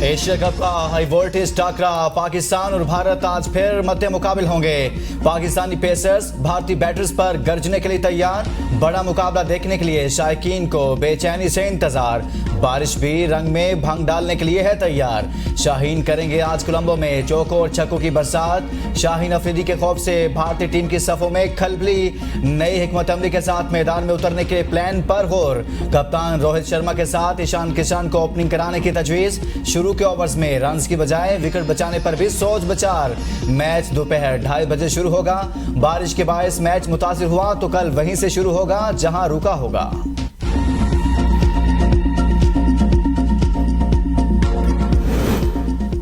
Asia cup का high voltage टकरा, पाकिस्तान और भारत आज फिर मद्दे मुकाबिल होंगे। पाकिस्तानी पेसर्स भारतीय बैटर्स पर गरजने के लिए तैयार। बड़ा मुकाबला देखने के लिए शायकीन को बेचैनी से इंतजार। बारिश भी रंग में भंग डालने के लिए है तैयार। शाहीन करेंगे आज कोलंबो में चौकों और छक्कों की बरसात। शाहीन अफरीदी के खौफ से भारतीय टीम की सफों में खलबली। नई हिकमत अमली के साथ मैदान में उतरने के प्लान पर गौर। कप्तान रोहित शर्मा के साथ ईशान किशन को ओपनिंग कराने की तजवीज। शुरू के ओवर्स में रन्स की बजाय विकेट बचाने पर भी सोच विचार। मैच दोपहर 2:30 बजे शुरू होगा। बारिश के बायस मैच मुतासिर हुआ तो कल वहीं से शुरू होगा जहां रुका होगा।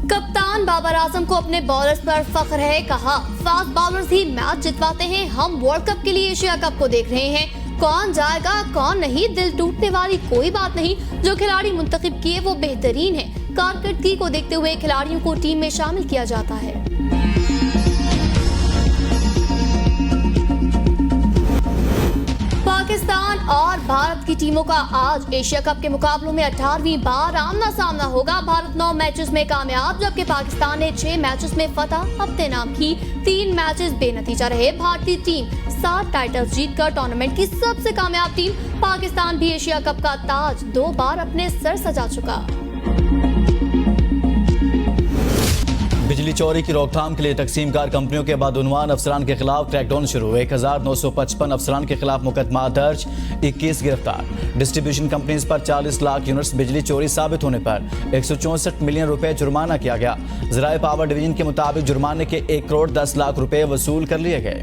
कप्तान बाबर आजम को अपने बॉलर्स पर फख्र है। कहा, फास्ट बॉलर्स ही मैच जितवाते हैं। हम वर्ल्ड कप के लिए एशिया कप को देख रहे हैं। कौन जाएगा कौन नहीं, दिल टूटने वाली कोई बात नहीं। जो खिलाड़ी मुंतखब किए वो बेहतरीन है। कारकर्दगी को देखते हुए खिलाड़ियों को टीम में शामिल किया जाता है। पाकिस्तान और भारत की टीमों का आज एशिया कप के मुकाबलों में 18वीं बार आमना सामना होगा। भारत 9 मैचेस में कामयाब, जबकि पाकिस्तान ने 6 मैचेस में फतह अपने नाम की। 3 मैचेस बेनतीजा रहे। भारतीय टीम 7 टाइटल्स जीतकर टूर्नामेंट की सबसे कामयाब टीम। पाकिस्तान भी एशिया कप का ताज 2 बार अपने सर सजा चुका। बिजली चोरी की रोकथाम के लिए तकसीमकार कंपनियों के बदउनवान अफसरान के खिलाफ क्रैकडाउन शुरू। 1955 अफसरान के खिलाफ मुकदमा दर्ज, 21 गिरफ्तार। डिस्ट्रीब्यूशन कंपनीज पर 40 लाख यूनिट्स बिजली चोरी साबित होने पर 164 मिलियन रुपए जुर्माना किया गया। ज़राए पावर डिवीजन के मुताबिक जुर्माने के 1 करोड़ 10 लाख रुपए वसूल कर लिए गए।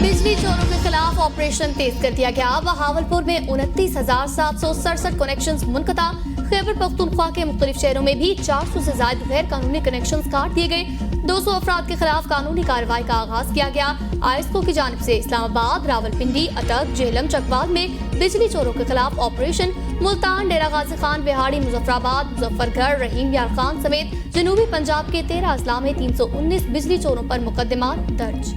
बिजली चोरों के खिलाफ ऑपरेशन तेज कर दिया गया। बहावलपुर में 29,767 कनेक्शंस मुनक़ता। खैबर पख्तूनख्वा के मुख्तलिफ शहरों में भी 400 से ज्यादा गैर कानूनी कनेक्शंस काट दिए गए। 200 अफराद के खिलाफ कानूनी कार्रवाई का आगाज किया गया। आईएसओ की जानिब से इस्लामाबाद, रावलपिंडी, अटक, जेहलम, चकवाल में बिजली चोरों के खिलाफ ऑपरेशन। मुल्तान, डेरा गाजी खान, बिहाड़ी, मुजफ्फराबाद, मुजफ्फरगढ़, रहीम यार खान समेत जनूबी पंजाब के 13 अजला में 319 बिजली चोरों पर मुकदमा दर्ज।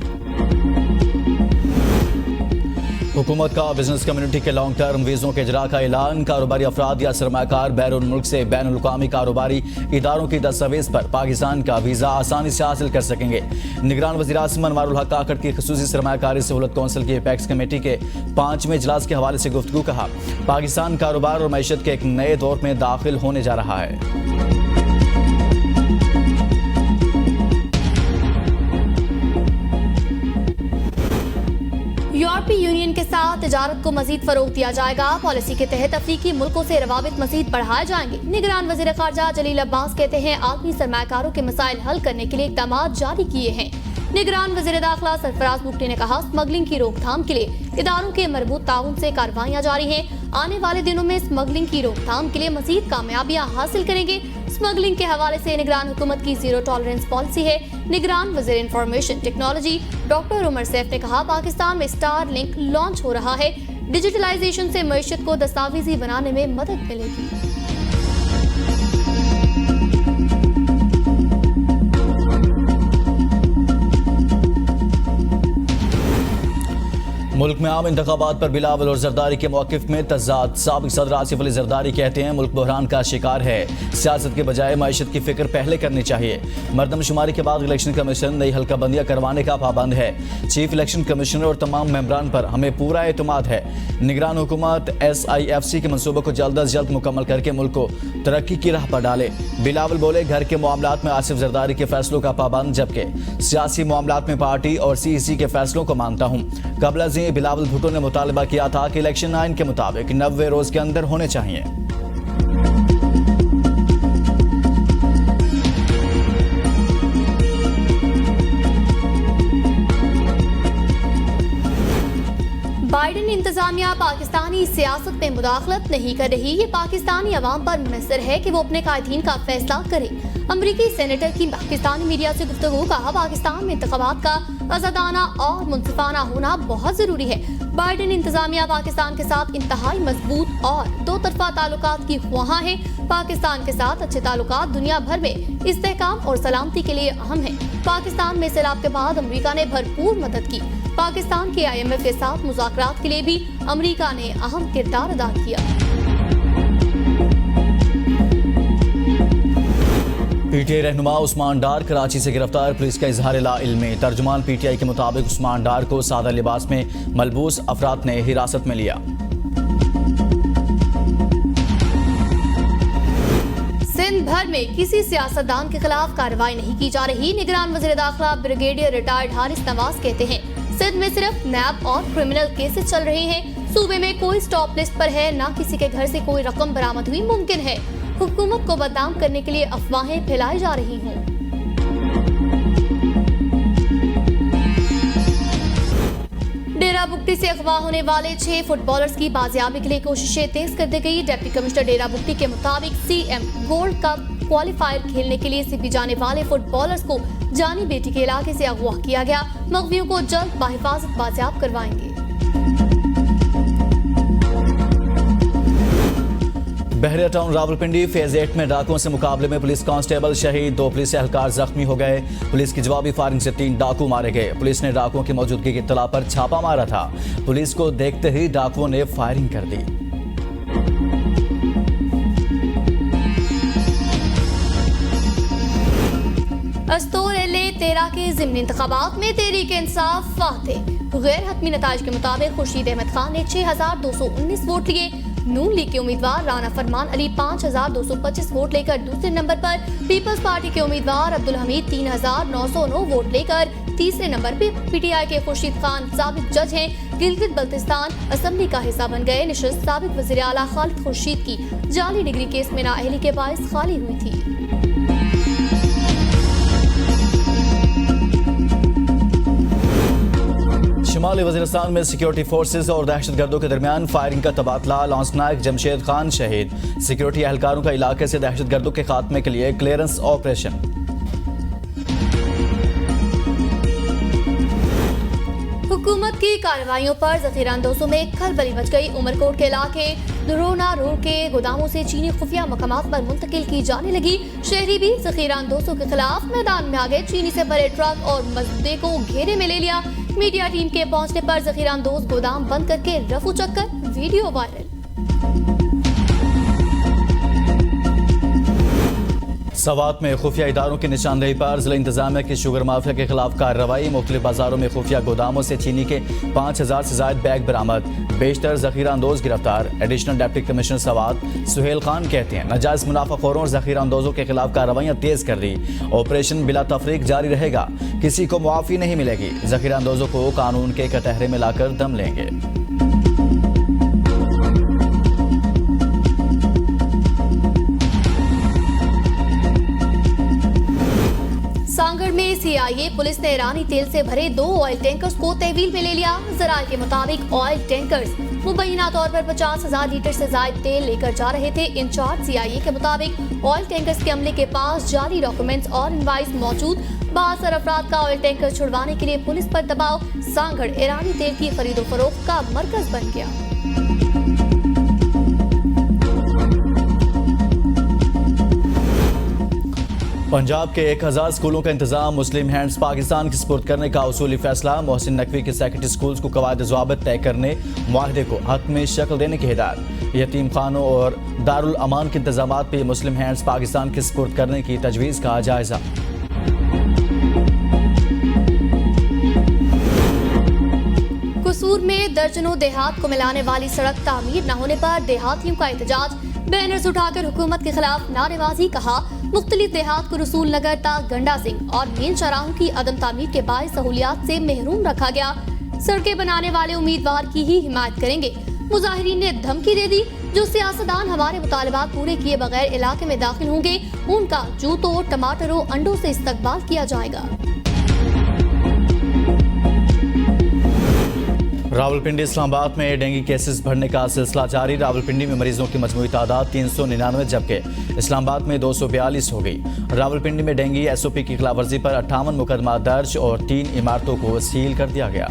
हुकूमत का बिजनेस कम्युनिटी के लॉन्ग टर्म वीज़ों के इजरा का ऐलान। कारोबारी अफराद या सरमाकार बैरून मुल्क से बैनुल-अक़वामी कारोबारी इदारों की दस्तावेज पर पाकिस्तान का वीज़ा आसानी से हासिल कर सकेंगे। निगरान वज़ीर-ए-आज़म अनवारुल हक काकड़ की ख़ुसूसी सरमाकारी सहूलत कौंसिल की एपेक्स कमेटी के 5वें इजलास के हवाले से गुफ्तगू। कहा, पाकिस्तान कारोबार और मईशत के एक नए दौर में दाखिल होने जा रहा है। यूरोपीय यूनियन के साथ तिजारत को मजीद फरोग दिया जाएगा। पॉलिसी के तहत अफ्रीकी मुल्कों से रवाबित मजीद बढ़ाए जाएंगे। निगरान वज़ीर ख़ारजा जलील अब्बास कहते हैं, आलमी सरमाकारों के मसाइल हल करने के लिए इक़दाम जारी किए हैं। निगरान वज़ीर दाखिला सरफराज बुगटी ने कहा, स्मगलिंग की रोकथाम के लिए इदारों के मरबूत ताउन से कार्रवाइयाँ जारी हैं। आने वाले दिनों में स्मगलिंग की रोकथाम के लिए मजीद कामयाबियाँ हासिल करेंगे। स्मगलिंग के हवाले से निगरान हुकूमत की जीरो टॉलरेंस पॉलिसी है। निगरान वज़ीर information technology doctor Umar Saif ने कहा, पाकिस्तान में स्टार लिंक लॉन्च हो रहा है। डिजिटलाइजेशन से मईशत को दस्तावेजी बनाने में मदद मिलेगी। मुल्क में आम इंतखाबात पर बिलावल और जरदारी के मौक़िफ़ में तज़ाद। साबिक़ सदर आसिफ अली जरदारी कहते हैं, मुल्क बहरान का शिकार है। सियासत के बजाय मईशत की फिक्र पहले करनी चाहिए। मरदमशुमारी के बाद इलेक्शन कमीशन नई हल्का बंदियाँ करवाने का पाबंद है। चीफ इलेक्शन कमिश्नर और तमाम मेंबरान पर हमें पूरा एतमाद है। निगरान हुकूमत SIFC के मनसूबे को जल्द अज जल्द मुकम्मल करके मुल्क को तरक्की की राह पर डाले। बिलावल बोले, घर के मामलात में आसिफ जरदारी के फैसलों का पाबंद, जबकि सियासी मामलात में पार्टी और CEC के फैसलों को मानता हूँ। कबल बिलावल भुट्टो ने मुतालबा किया था कि इलेक्शन आइन के मुताबिक 90 रोज के अंदर होने चाहिए। बाइडेन इंतजामिया पाकिस्तानी सियासत में मुदाखलत नहीं कर रही। ये पाकिस्तानी अवाम पर मुनहसर है कि वो अपने कायदीन का फैसला करे। अमरीकी सेनेटर की पाकिस्तानी मीडिया से गुफ्तगू। कहा, पाकिस्तान में इंतखाबात का आज़ादाना और मुनसिफाना होना बहुत जरूरी है। बाइडेन इंतजामिया पाकिस्तान के साथ इंतहाई मजबूत और दो तरफा ताल्लुकात की ख्वाहां है। पाकिस्तान के साथ अच्छे ताल्लुकात दुनिया भर में इस्तेहकाम और सलामती के लिए अहम है। पाकिस्तान में सैलाब के बाद अमरीका ने भरपूर मदद की। पाकिस्तान के IMF के साथ मुज़ाकरात के लिए भी अमरीका ने अहम किरदार अदा किया। पीटीआई रहनुमा उस्मान डार कराची से गिरफ्तार, पुलिस का इजहार ला इल्मी। तर्जुमान पीटीआई के मुताबिक उस्मान डार को सादा लिबास में मलबूस अफराद ने हिरासत में लिया। सिंध भर में किसी सियासतदान के खिलाफ कार्रवाई नहीं की जा रही। निगरान वज़ीर दाखिला ब्रिगेडियर रिटायर्ड हारिस नवाज कहते हैं, सिंध में सिर्फ नैब और क्रिमिनल केसेस चल रहे हैं। सूबे में कोई स्टॉप लिस्ट पर है, न किसी के घर से कोई रकम बरामद हुई। मुमकिन है हुकूमत को बदनाम करने के लिए अफवाहें फैलाई जा रही हों। डेरा बुगटी से अगवा होने वाले 6 फुटबॉलर्स की बाजियाबी के लिए कोशिशें तेज कर दी गई। डिप्टी कमिश्नर डेरा बुगटी के मुताबिक सीएम गोल्ड कप क्वालिफायर खेलने के लिए सीपी जाने वाले फुटबॉलर्स को जानी बेटी के इलाके से अगवा किया गया। मगवियों को जल्द बाहिफाजत बाजियाब करवाएंगे। बहरिया टाउन रावलपिंडी फेज 8 में डाकुओं से मुकाबले में पुलिस कांस्टेबल शहीद, 2 पुलिस एहलकार जख्मी हो गए। पुलिस की जवाबी फायरिंग से 3 डाकू मारे गए। पुलिस ने डाकुओं की मौजूदगी की इत्तला पर छापा मारा था। पुलिस को देखते ही डाकुओं ने फायरिंग कर दी। अस्तोर एलए 13 के ज़िमनी इंतखाबात में तहरीक इंसाफ फातेह। गैर हतमी नताइज के मुताबिक खुर्शीद अहमद खान ने 6219 वोट लिए। नून लीग के उम्मीदवार राना फरमान अली 5225 वोट लेकर दूसरे नंबर पर, पीपल्स पार्टी के उम्मीदवार अब्दुल हमीद 3909 वोट लेकर तीसरे नंबर पर। पीटीआई के खुर्शीद खान साबिक जज हैं। गिलगित बल्तिस्तान असेंबली का हिस्सा बन गए। निशस्त साबिक वज़ीर आला खालिद खुर्शीद की जाली डिग्री केस में नाअहली के बायस खाली हुई थी। शुमाली वज़ीरिस्तान में सिक्योरिटी फोर्सेस और दहशतगर्दों के दरमियान फायरिंग का तबादला। लॉन्स नायक जमशेद खान शहीद। सिक्योरिटी एहलकारों का इलाके से दहशतगर्दों के खात्मे के लिए क्लियरेंस ऑपरेशन। हुकूमत की कार्रवाइयों पर ज़ख़ीरा अंदोज़ों में खलबली मच गई। उमरकोट के इलाके दुरोना रोड के गोदामों से चीनी खुफिया मकामात पर मुंतकिल की जाने लगी। शहरी भी ज़ख़ीरा अंदोज़ों के खिलाफ मैदान में आ गए। चीनी से भरे ट्रक और मसदे को घेरे में ले लिया। मीडिया टीम के पहुंचने पर ज़ख़ीरा अंदोज़ गोदाम बंद करके रफू चक्कर, वीडियो वायरल। सवात में खुफिया इदारों की निशानदेही पर जिला इंतजामिया की शुगर माफिया के खिलाफ कार्रवाई। मुख्तलिफ बाजारों में खुफिया गोदामों से चीनी के 5000 से ज्यादा बैग बरामद। बेशतर ज़ख़ीरा अंदोज गिरफ्तार। Additional deputy commissioner Swat Suhail Khan कहते हैं, नाजायज मुनाफाखोरों और ज़ख़ीरा अंदोजों के खिलाफ कार्रवाइयाँ तेज कर दी। ऑपरेशन बिला तफरीक जारी रहेगा। किसी को मुआफ़ी नहीं मिलेगी। ज़ख़ीरा अंदोजों को कानून के कटहरे में लाकर दम लेंगे। सांगड़ में सीआईए पुलिस ने ईरानी तेल से भरे 2 ऑयल टैंकर्स को तहवील में ले लिया। ज़राए के मुताबिक ऑयल टैंकर्स मुबैना तौर पर 50,000 लीटर से ज्यादा तेल लेकर जा रहे थे। इंचार्ज सीआईए के मुताबिक ऑयल टैंकर्स के अमले के पास जाली डॉक्यूमेंट्स और इनवाइस मौजूद। 72 अफराद का ऑयल टैंकर छुड़वाने के लिए पुलिस पर दबाव। सांगड़ ईरानी तेल की खरीदो फरोख्त का मरकज बन गया। पंजाब के 1000 स्कूलों का इंतजाम मुस्लिम हैंड्स पाकिस्तान के सुपुर्द करने का उसूली फैसला। मोहसिन नकवी के सेक्रेटरी स्कूल्स को कवायद ज़वाबित तय करने, मुआहदे को हक में शक्ल देने की हिदायत। यतीम खानों और दारुल अमान के इंतजामात पे मुस्लिम हैंड्स पाकिस्तान के सुपुर्द करने की तजवीज़ का जायजा। कसूर में दर्जनों देहात को मिलाने वाली सड़क तामीर न होने पर देहातियों का एहतजाज। बैनर्स उठाकर हुकूमत के खिलाफ नारेबाजी। कहा, मुख्तलिफ देहात को रसूल नगर तक गंडा सिंह और मेन चौराहों की अदम तामीर के बायस सहूलियात से महरूम रखा गया। सड़कें बनाने वाले उम्मीदवार की ही हिमायत करेंगे। मुजाहिरीन ने धमकी दे दी, जो सियासतदान हमारे मुतालबात पूरे किए बगैर इलाके में दाखिल होंगे, उनका जूतों, टमाटरों, अंडों से इस्तकबाल किया जाएगा। रावलपिंडी इस्लामाबाद में डेंगू केसेस बढ़ने का सिलसिला जारी। रावलपिंडी में मरीजों की मजमूई तादाद 399 जबकि इस्लामाबाद में 242 हो गई। रावलपिंडी में डेंगू एसओपी की खिलाफवर्जी पर 58 मुकदमा दर्ज और 3 इमारतों को सील कर दिया गया।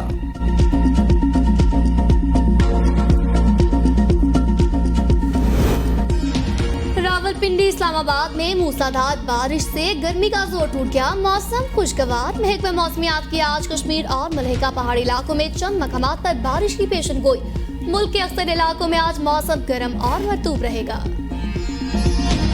रावलपिंडी इस्लामाबाद में मूसलाधार बारिश से गर्मी का जोर टूट गया। मौसम खुशगवार। महकमा मौसमियात की आज कश्मीर और मलहका पहाड़ी इलाकों में चंद मकामात पर बारिश की पेशन गोई। मुल्क के अक्सर इलाकों में आज मौसम गर्म और मरतूब रहेगा।